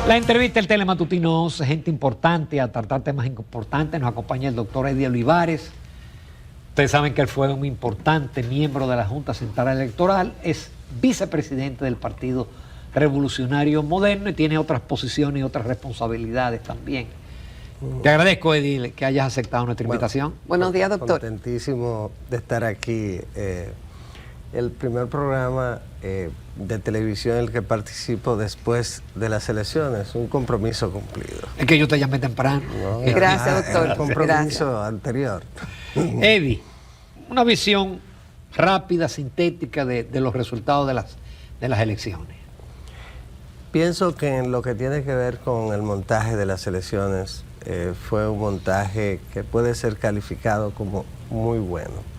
La entrevista del Telematutino, gente importante a tratar temas importantes. Nos acompaña el doctor Eddie Olivares. Ustedes saben que él fue un importante miembro de la Junta Central Electoral, es vicepresidente del Partido Revolucionario Moderno y tiene otras posiciones y otras responsabilidades también. Te agradezco, Eddie, que hayas aceptado nuestra invitación. Buenos días, doctor. Contentísimo de estar aquí. El primer programa de televisión en el que participo después de las elecciones, un compromiso cumplido. Es que yo te llamé temprano. No, Gracias, doctor. Un compromiso anterior. Eddie, una visión rápida, sintética de los resultados de las elecciones. Pienso que en lo que tiene que ver con el montaje de las elecciones, fue un montaje que puede ser calificado como muy bueno.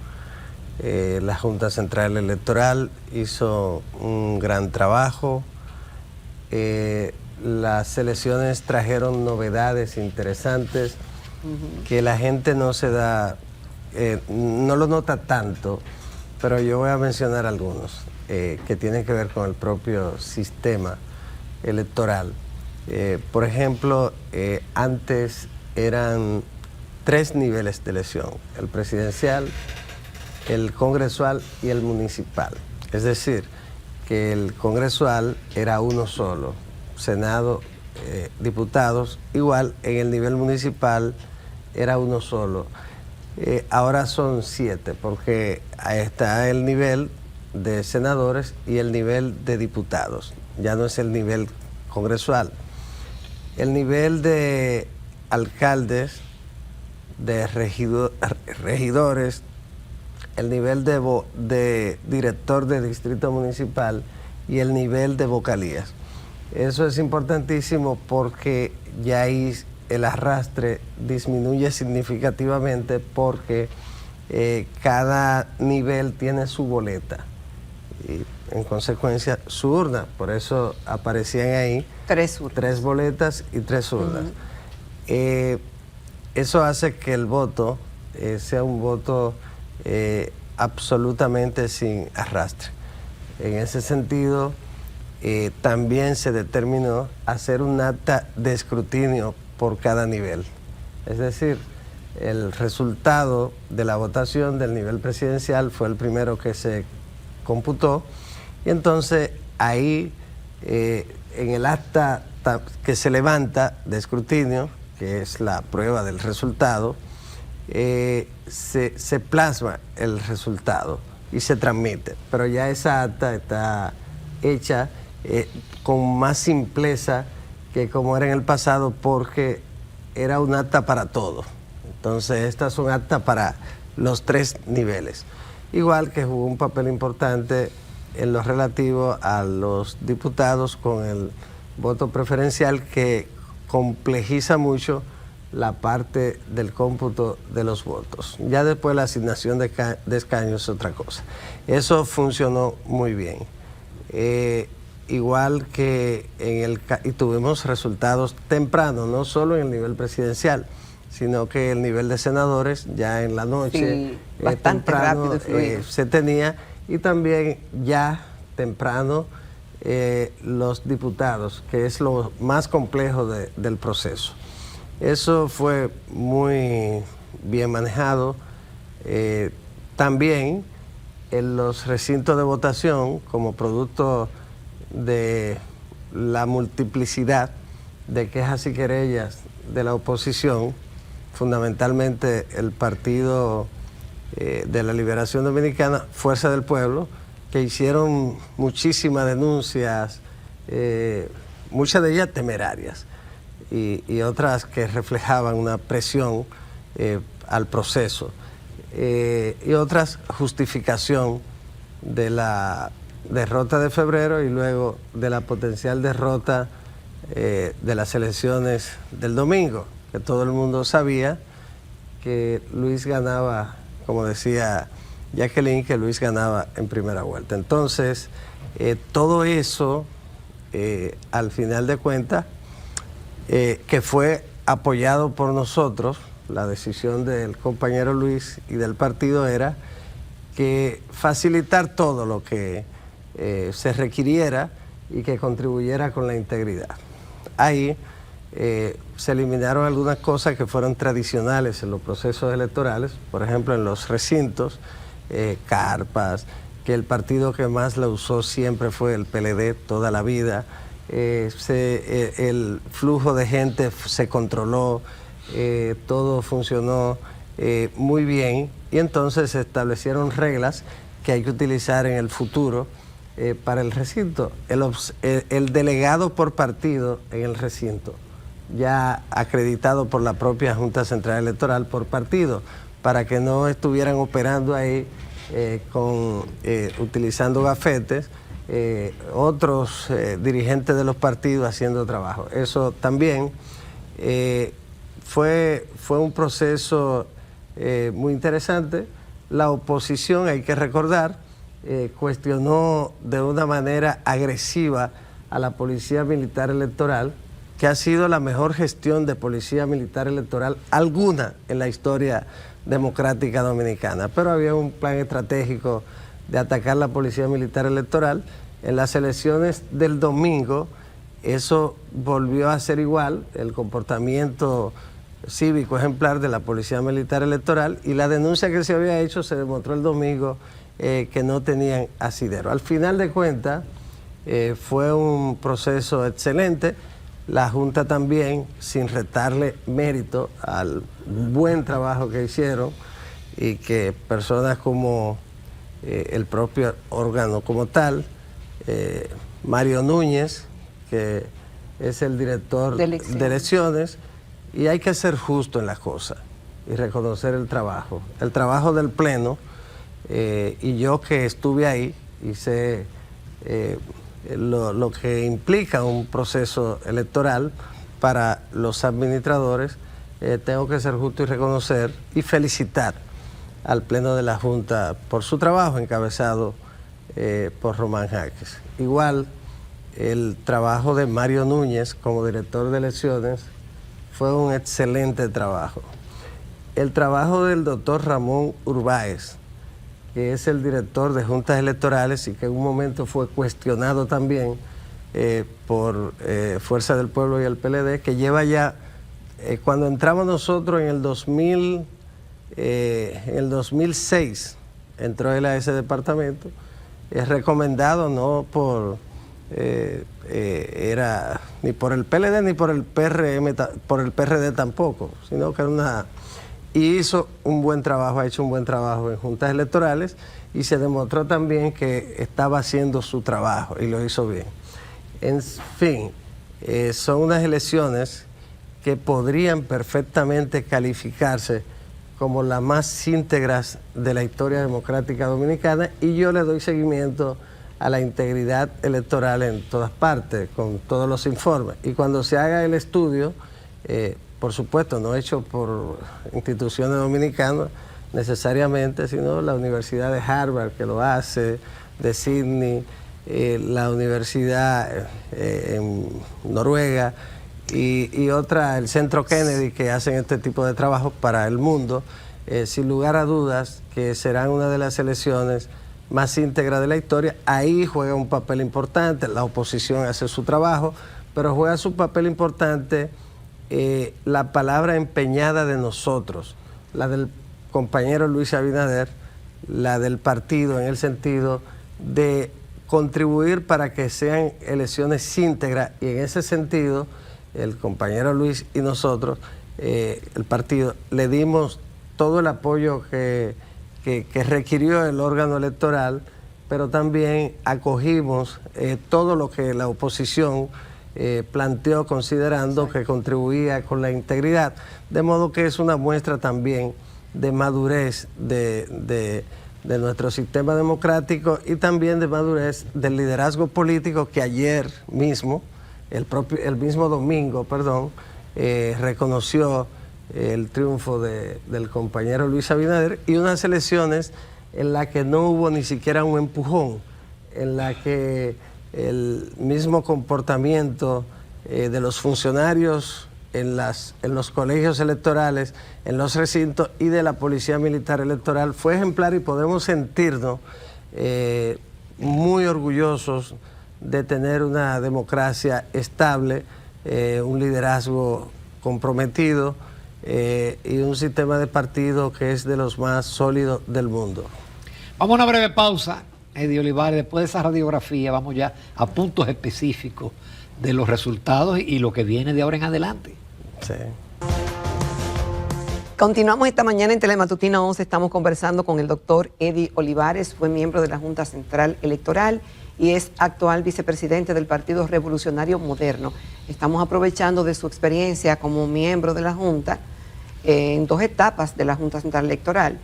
La Junta Central Electoral hizo un gran trabajo. Las elecciones trajeron novedades interesantes que la gente no lo nota tanto, pero yo voy a mencionar algunos que tienen que ver con el propio sistema electoral. Por ejemplo, antes eran 3 niveles de elección: el presidencial, el congresual y el municipal. Es decir, que el congresual era uno solo, Senado, diputados. Igual en el nivel municipal era uno solo. Ahora son 7, porque ahí está el nivel de senadores y el nivel de diputados. Ya no es el nivel congresual. El nivel de alcaldes, de regidores, el nivel de director de distrito municipal y el nivel de vocalías. Eso es importantísimo porque ya ahí el arrastre disminuye significativamente, porque cada nivel tiene su boleta y en consecuencia su urna. Por eso aparecían ahí 3 urnas. 3 boletas y 3 urnas. Eso hace que el voto sea un voto absolutamente sin arrastre. En ese sentido, también se determinó hacer un acta de escrutinio por cada nivel. Es decir, el resultado de la votación del nivel presidencial fue el primero que se computó, y entonces ahí, en el acta que se levanta de escrutinio, que es la prueba del resultado, se plasma el resultado y se transmite, pero ya esa acta está hecha con más simpleza que como era en el pasado, porque era un acta para todo. Entonces estas son actas para los 3 niveles. Igual que jugó un papel importante en lo relativo a los diputados con el voto preferencial, que complejiza mucho la parte del cómputo de los votos. Ya después la asignación de escaños es otra cosa. Eso funcionó muy bien. Igual que y tuvimos resultados tempranos, no solo en el nivel presidencial, sino que el nivel de senadores ya en la noche, sí, bastante temprano, rápido y fluido. se tenía, y también ya temprano los diputados, que es lo más complejo del proceso. Eso fue muy bien manejado. También en los recintos de votación, como producto de la multiplicidad de quejas y querellas de la oposición, fundamentalmente el Partido de la Liberación Dominicana, Fuerza del Pueblo, que hicieron muchísimas denuncias, muchas de ellas temerarias, y otras que reflejaban una presión al proceso, y otras justificación de la derrota de febrero y luego de la potencial derrota de las elecciones del domingo, que todo el mundo sabía que Luis ganaba, como decía Jacqueline, que Luis ganaba en primera vuelta. Entonces, todo eso, al final de cuentas, que fue apoyado por nosotros, la decisión del compañero Luis y del partido era que facilitar todo lo que se requiriera y que contribuyera con la integridad. ahí se eliminaron algunas cosas que fueron tradicionales en los procesos electorales, por ejemplo en los recintos, carpas, que el partido que más la usó siempre fue el PLD toda la vida. El flujo de gente se controló, todo funcionó muy bien, y entonces se establecieron reglas que hay que utilizar en el futuro para el recinto. El delegado por partido en el recinto, ya acreditado por la propia Junta Central Electoral por partido, para que no estuvieran operando ahí utilizando gafetes, otros dirigentes de los partidos haciendo trabajo. Eso también fue un proceso muy interesante. La oposición, hay que recordar, cuestionó de una manera agresiva a la Policía Militar Electoral, que ha sido la mejor gestión de Policía Militar Electoral alguna en la historia democrática dominicana. Pero había un plan estratégico de atacar la Policía Militar Electoral. En las elecciones del domingo, eso volvió a ser igual, el comportamiento cívico ejemplar de la Policía Militar Electoral, y la denuncia que se había hecho se demostró el domingo que no tenían asidero. Al final de cuentas, fue un proceso excelente. La Junta también, sin restarle mérito al buen trabajo que hicieron, y que personas como el propio órgano como tal, Mario Núñez, que es el director de elecciones, y hay que ser justo en las cosas y reconocer el trabajo del Pleno, y yo que estuve ahí y sé lo que implica un proceso electoral para los administradores, tengo que ser justo y reconocer y felicitar al Pleno de la Junta por su trabajo encabezado por Román Jaques. Igual, el trabajo de Mario Núñez como director de elecciones fue un excelente trabajo. El trabajo del doctor Ramón Urbáez, que es el director de juntas electorales y que en un momento fue cuestionado también por Fuerza del Pueblo y el PLD, que lleva ya, cuando entramos nosotros en el 2006, entró él a ese departamento, es recomendado no por, era ni por el PLD ni por el PRM, por el PRD tampoco, sino que era una... Y hizo un buen trabajo, ha hecho un buen trabajo en juntas electorales, y se demostró también que estaba haciendo su trabajo y lo hizo bien. En fin, son unas elecciones que podrían perfectamente calificarse como las más íntegras de la historia democrática dominicana, y yo le doy seguimiento a la integridad electoral en todas partes, con todos los informes. Y cuando se haga el estudio, por supuesto, no hecho por instituciones dominicanas necesariamente, sino la Universidad de Harvard, que lo hace, de Sydney, la Universidad en Noruega y otra, el Centro Kennedy, que hacen este tipo de trabajo para el mundo, sin lugar a dudas que serán una de las elecciones más íntegras de la historia. Ahí juega un papel importante, la oposición hace su trabajo, pero juega su papel importante la palabra empeñada de nosotros, la del compañero Luis Abinader, la del partido, en el sentido de contribuir para que sean elecciones íntegras, y en ese sentido el compañero Luis y nosotros, el partido, le dimos todo el apoyo que requirió el órgano electoral, pero también acogimos todo lo que la oposición planteó, considerando que contribuía con la integridad, de modo que es una muestra también de madurez de nuestro sistema democrático, y también de madurez del liderazgo político, que ayer mismo, el mismo domingo, reconoció el triunfo del compañero Luis Abinader, y unas elecciones en las que no hubo ni siquiera un empujón, en la que el mismo comportamiento de los funcionarios en los colegios electorales, en los recintos, y de la Policía Militar Electoral fue ejemplar, y podemos sentirnos muy orgullosos de tener una democracia estable un liderazgo comprometido y un sistema de partido que es de los más sólidos del mundo. Vamos a una breve pausa, Eddie Olivares. Después de esa radiografía vamos ya a puntos específicos de los resultados y lo que viene de ahora en adelante. Sí. Continuamos esta mañana en Telematutina 11. Estamos conversando con el doctor Eddie Olivares. Fue miembro de la Junta Central Electoral y es actual vicepresidente del Partido Revolucionario Moderno. Estamos aprovechando de su experiencia como miembro de la Junta en 2 etapas de la Junta Central Electoral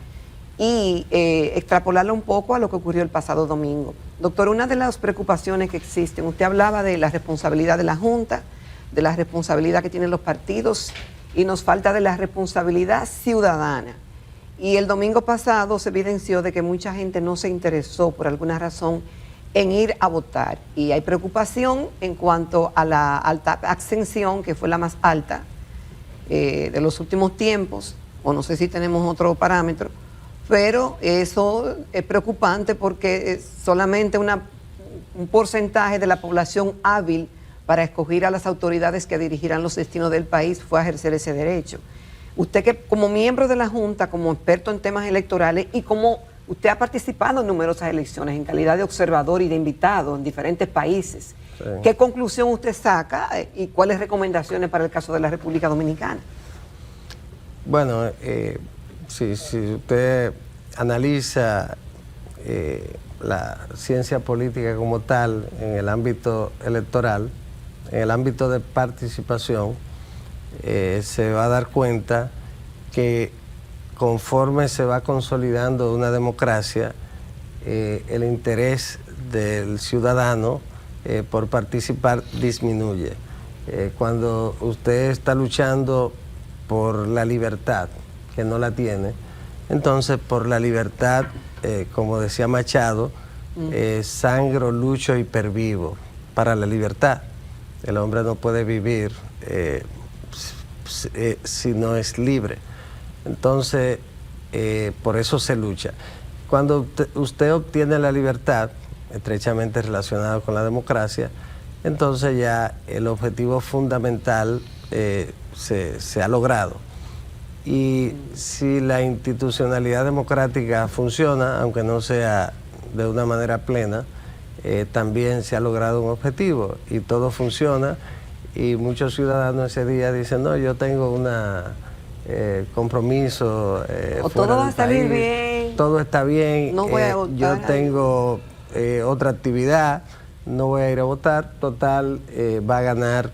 y extrapolarlo un poco a lo que ocurrió el pasado domingo. Doctor, una de las preocupaciones que existen, usted hablaba de la responsabilidad de la Junta, de la responsabilidad que tienen los partidos y nos falta de la responsabilidad ciudadana. Y el domingo pasado se evidenció de que mucha gente no se interesó por alguna razón en ir a votar. Y hay preocupación en cuanto a la alta abstención, que fue la más alta de los últimos tiempos, o no sé si tenemos otro parámetro, pero eso es preocupante porque solamente un porcentaje de la población hábil para escoger a las autoridades que dirigirán los destinos del país fue a ejercer ese derecho. Usted que como miembro de la Junta, como experto en temas electorales y como usted ha participado en numerosas elecciones en calidad de observador y de invitado en diferentes países, sí, ¿qué conclusión usted saca y cuáles recomendaciones para el caso de la República Dominicana? Bueno, si usted analiza la ciencia política como tal en el ámbito electoral, en el ámbito de participación, se va a dar cuenta que conforme se va consolidando una democracia, el interés del ciudadano por participar disminuye. Cuando usted está luchando por la libertad, que no la tiene, entonces por la libertad, como decía Machado, sangro, lucho y pervivo para la libertad. El hombre no puede vivir si no es libre. Entonces, por eso se lucha. Cuando usted obtiene la libertad, estrechamente relacionado con la democracia, entonces ya el objetivo fundamental se ha logrado. Y si la institucionalidad democrática funciona, aunque no sea de una manera plena, también se ha logrado un objetivo y todo funciona y muchos ciudadanos ese día dicen, no, yo tengo un compromiso o fuera todo va a del salir país, bien, todo está bien, no voy a votar yo tengo otra actividad, no voy a ir a votar, total, va a ganar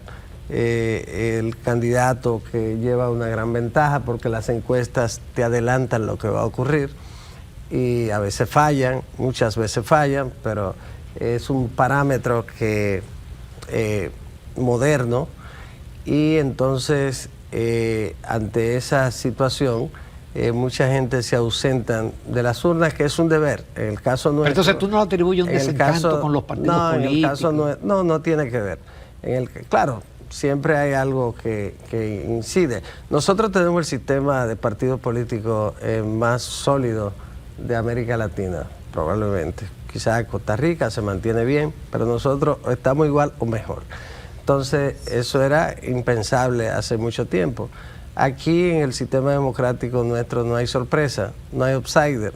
el candidato que lleva una gran ventaja porque las encuestas te adelantan lo que va a ocurrir y a veces fallan, muchas veces fallan, pero es un parámetro que moderno y entonces ante esa situación mucha gente se ausentan de las urnas, que es un deber. En el caso nuestro, pero entonces tú no atribuyes un desencanto con los partidos políticos. En el caso no tiene que ver. Claro, siempre hay algo que incide. Nosotros tenemos el sistema de partidos políticos más sólido de América Latina, probablemente. Quizás Costa Rica se mantiene bien, pero nosotros estamos igual o mejor. Entonces, eso era impensable hace mucho tiempo. Aquí en el sistema democrático nuestro no hay sorpresa, no hay outsider.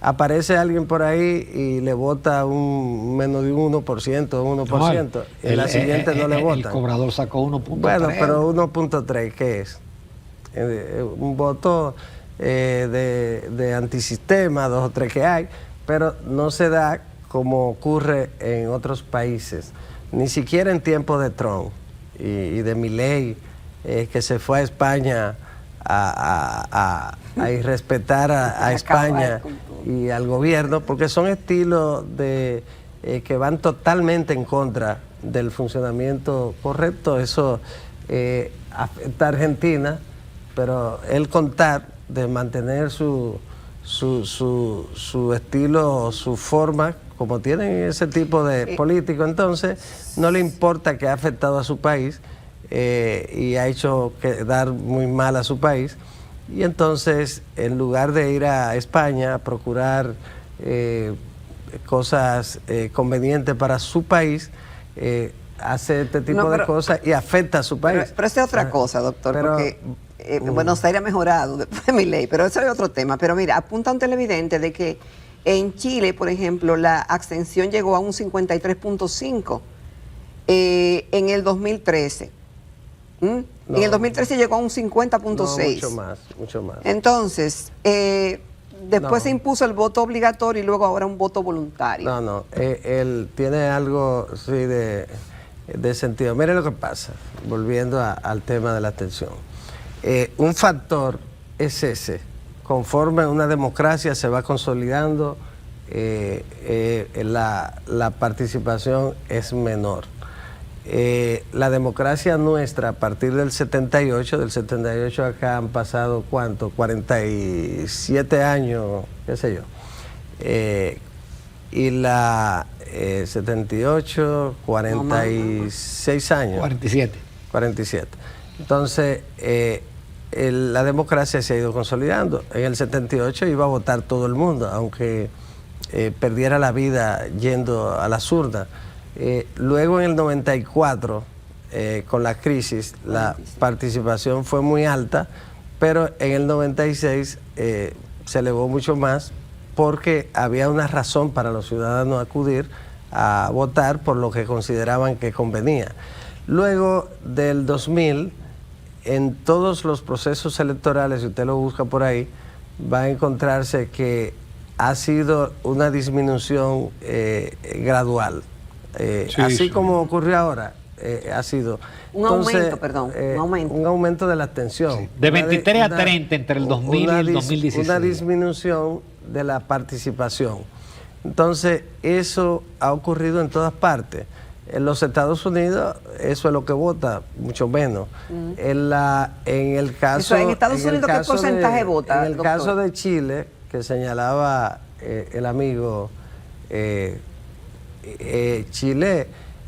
Aparece alguien por ahí y le vota menos de un 1%, 1%, no, y la siguiente no le votan. El cobrador sacó 1.3. Bueno, pero 1.3, ¿qué es? Un voto de antisistema, 2 o 3 que hay, pero no se da como ocurre en otros países, ni siquiera en tiempos de Trump y de Milei, que se fue a España a irrespetar a España y al gobierno, porque son estilos que van totalmente en contra del funcionamiento correcto. Eso afecta a Argentina, pero el contar de mantener su estilo, su forma, como tienen ese tipo de políticos, entonces no le importa que ha afectado a su país y ha hecho quedar muy mal a su país, y entonces en lugar de ir a España a procurar cosas convenientes para su país, hace este tipo No, de pero- cosas y afecta a su país. Pero esa es otra cosa, doctor, pero- porque Buenos Aires ha mejorado después de mi ley, pero eso es otro tema. Pero mira, apunta un televidente de que en Chile, por ejemplo, la abstención llegó a un 53.5 en el 2013. En el 2013 llegó a un 50.6. No, mucho más. Entonces, después No. se impuso el voto obligatorio y luego ahora un voto voluntario. No, él tiene algo sí, de sentido. Mire lo que pasa, volviendo al tema de la abstención. Un factor es ese. Conforme una democracia se va consolidando, la participación es menor. La democracia nuestra a partir del 78 acá han pasado ¿cuánto? 47 años, qué sé yo. Y la 78, 46 años. 47. 47. Entonces, la democracia se ha ido consolidando. En el 78 iba a votar todo el mundo, aunque perdiera la vida yendo a las urnas. Luego en el 94, con la crisis, la participación fue muy alta, pero en el 96 se elevó mucho más porque había una razón para los ciudadanos acudir a votar por lo que consideraban que convenía. Luego del 2000, en todos los procesos electorales, si usted lo busca por ahí, va a encontrarse que ha sido una disminución gradual. Así como ocurrió ahora, ha sido. Un aumento, perdón, un aumento. Un aumento de la abstención. Sí. De 23 a 30 entre el 2000 y el 2016. Una disminución de la participación. Entonces, eso ha ocurrido en todas partes. En los Estados Unidos, eso es lo que vota, mucho menos. En el caso... ¿En Estados Unidos qué porcentaje vota, En el doctor? caso de Chile, que señalaba el amigo, Chile,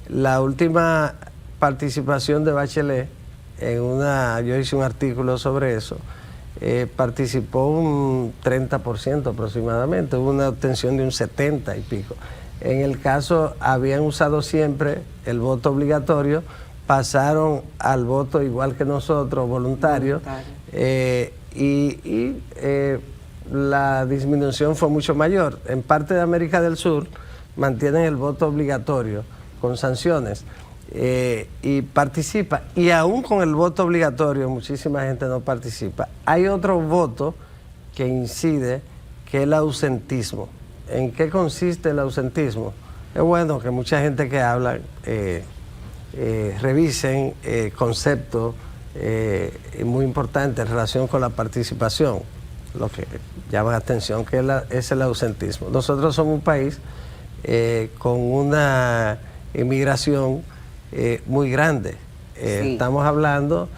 la última participación de Bachelet, yo hice un artículo sobre eso, participó un 30% aproximadamente, hubo una obtención de un 70 y pico. En el caso, habían usado siempre el voto obligatorio, pasaron al voto igual que nosotros, voluntario, y la disminución fue mucho mayor. En parte de América del Sur mantienen el voto obligatorio con sanciones y participa. Y aún con el voto obligatorio, muchísima gente no participa. Hay otro voto que incide, que es el ausentismo. ¿En qué consiste el ausentismo? Es bueno que mucha gente que habla revisen conceptos muy importantes en relación con la participación, lo que llama la atención, que es el ausentismo. Nosotros somos un país con una inmigración muy grande. Sí. Estamos hablando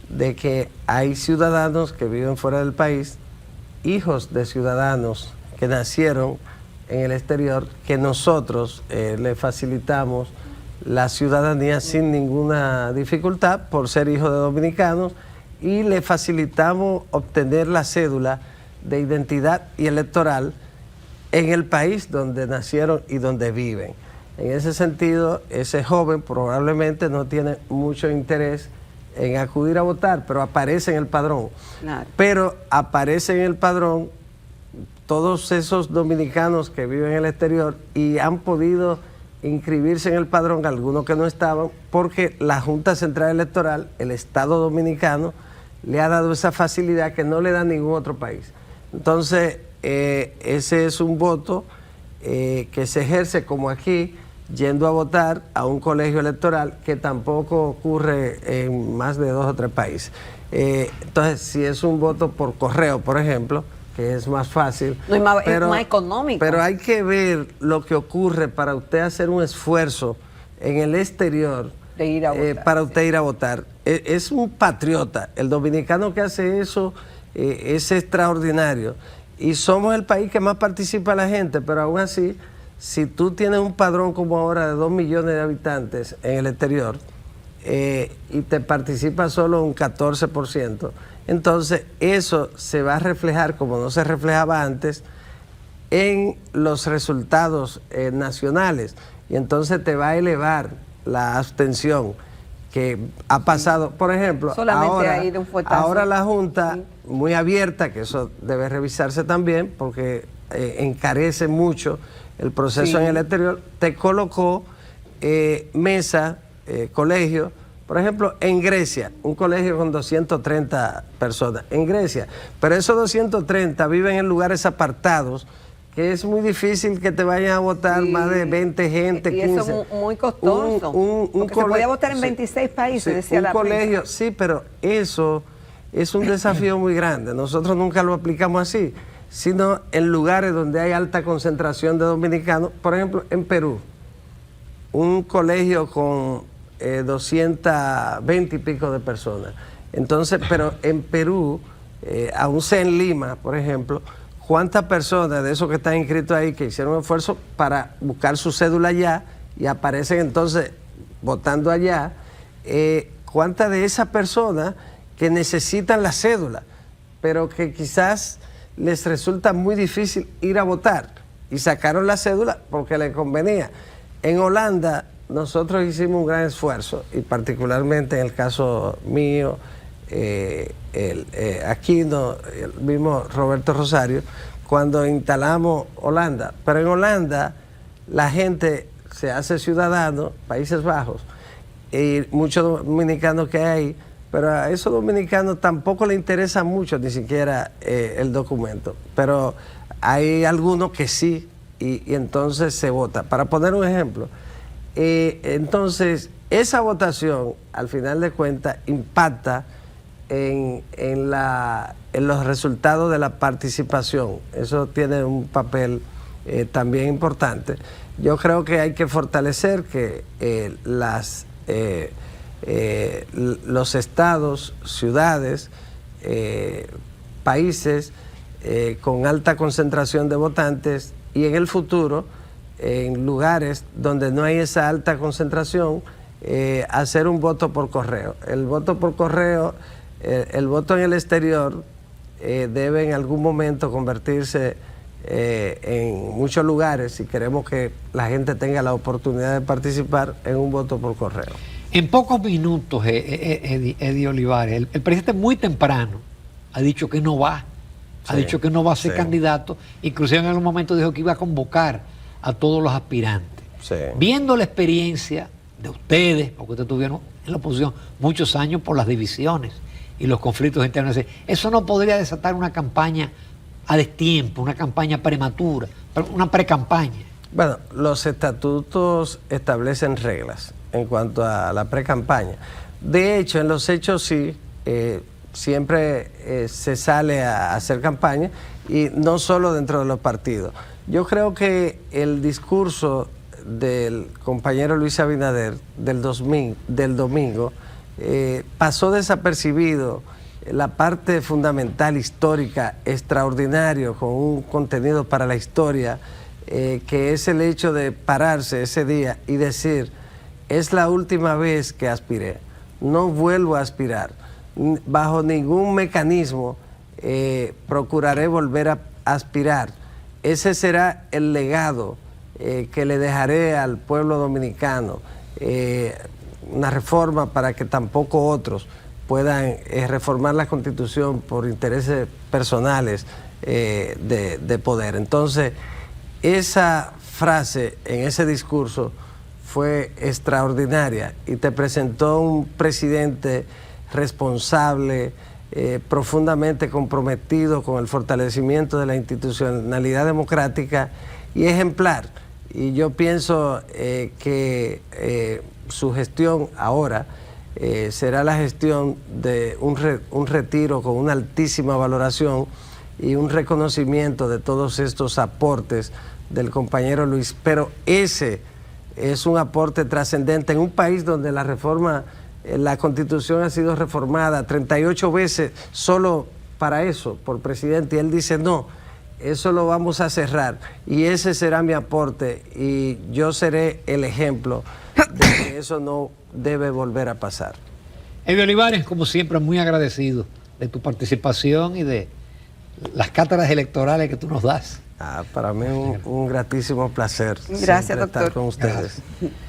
de que hay ciudadanos que viven fuera del país, hijos de ciudadanos que nacieron en el exterior, que nosotros le facilitamos la ciudadanía sin ninguna dificultad por ser hijos de dominicanos y le facilitamos obtener la cédula de identidad y electoral en el país donde nacieron y donde viven. En ese sentido, ese joven probablemente no tiene mucho interés en acudir a votar, pero aparece en el padrón. Claro. Pero aparece en el padrón todos esos dominicanos que viven en el exterior y han podido inscribirse en el padrón, algunos que no estaban, porque la Junta Central Electoral, el Estado Dominicano, le ha dado esa facilidad que no le da ningún otro país. Entonces, ese es un voto que se ejerce como aquí, yendo a votar a un colegio electoral, que tampoco ocurre en más de 2 o 3 países. Entonces, si es un voto por correo, por ejemplo, que es más fácil. No, es más económico. Pero hay que ver lo que ocurre para usted hacer un esfuerzo en el exterior de ir a votar, para usted ir a votar. Es un patriota. El dominicano que hace eso es extraordinario. Y somos el país que más participa la gente, pero aún así, si tú tienes un padrón como ahora de 2 millones de habitantes en el exterior y te participa solo un 14%, entonces eso se va a reflejar, como no se reflejaba antes, en los resultados nacionales. Y entonces te va a elevar la abstención que ha pasado, por ejemplo, Solamente ahí de un fuetazo. ahora la Junta, muy abierta, que eso debe revisarse también, porque encarece mucho el proceso en el exterior, te colocó mesa, colegio, por ejemplo, en Grecia, un colegio con 230 personas, en Grecia, pero esos 230 viven en lugares apartados, que es muy difícil que te vayan a votar más de 20 gente, 15. Y eso es muy costoso, porque se podía votar en 26 países, decía la colegio, prensa. sí, pero eso es un desafío muy grande. Nosotros nunca lo aplicamos así, sino en lugares donde hay alta concentración de dominicanos. Por ejemplo, en Perú, un colegio con 220 y pico de personas. Entonces, pero en Perú, aún sea en Lima, por ejemplo, ¿cuántas personas de esos que están inscritos ahí que hicieron un esfuerzo para buscar su cédula allá y aparecen entonces votando allá? ¿Cuántas de esas personas que necesitan la cédula, pero que quizás les resulta muy difícil ir a votar y sacaron la cédula porque les convenía? En Holanda nosotros hicimos un gran esfuerzo, y particularmente en el caso mío, Aquino, el mismo Roberto Rosario, cuando instalamos Holanda. Pero en Holanda la gente se hace ciudadano, Países Bajos, y muchos dominicanos que hay, pero a esos dominicanos tampoco les interesa mucho ni siquiera el documento. Pero hay algunos que sí, y entonces se vota. Para poner un ejemplo, entonces esa votación, al final de cuentas, impacta en los resultados de la participación. Eso tiene un papel también importante. Yo creo que hay que fortalecer que los estados, ciudades, países con alta concentración de votantes, y en el futuro, en lugares donde no hay esa alta concentración, hacer un voto por correo. El voto por correo, el voto en el exterior debe en algún momento convertirse en muchos lugares, si queremos que la gente tenga la oportunidad de participar, en un voto por correo. En pocos minutos, Eddie Olivares, el presidente muy temprano ha dicho que no va, ha dicho que no va a ser candidato, inclusive en algún momento dijo que iba a convocar a todos los aspirantes. Viendo la experiencia de ustedes, porque ustedes tuvieron en la oposición muchos años por las divisiones y los conflictos internos, eso no podría desatar una campaña a destiempo, una campaña prematura, una pre-campaña. Bueno, los estatutos establecen reglas en cuanto a la pre-campaña. De hecho, en los hechos sí, siempre se sale a hacer campaña, y no solo dentro de los partidos. Yo creo que el discurso del compañero Luis Abinader del domingo pasó desapercibido la parte fundamental, histórica, extraordinario, con un contenido para la historia, que es el hecho de pararse ese día y decir: es la última vez que aspiré, no vuelvo a aspirar, bajo ningún mecanismo procuraré volver a aspirar. Ese será el legado que le dejaré al pueblo dominicano, una reforma para que tampoco otros puedan reformar la Constitución por intereses personales de poder. Entonces, esa frase en ese discurso fue extraordinaria, y te presentó un presidente responsable, profundamente comprometido con el fortalecimiento de la institucionalidad democrática y ejemplar. Y yo pienso que su gestión ahora será la gestión de un retiro con una altísima valoración y un reconocimiento de todos estos aportes del compañero Luis. Pero ese es un aporte trascendente en un país donde la reforma, la Constitución ha sido reformada 38 veces solo para eso, por presidente, y él dice: no, eso lo vamos a cerrar, y ese será mi aporte, y yo seré el ejemplo de que eso no debe volver a pasar. Eddie Olivares, como siempre, muy agradecido de tu participación y de las cátedras electorales que tú nos das. Para mí un gratísimo placer. Gracias, siempre doctor. estar con ustedes. Gracias.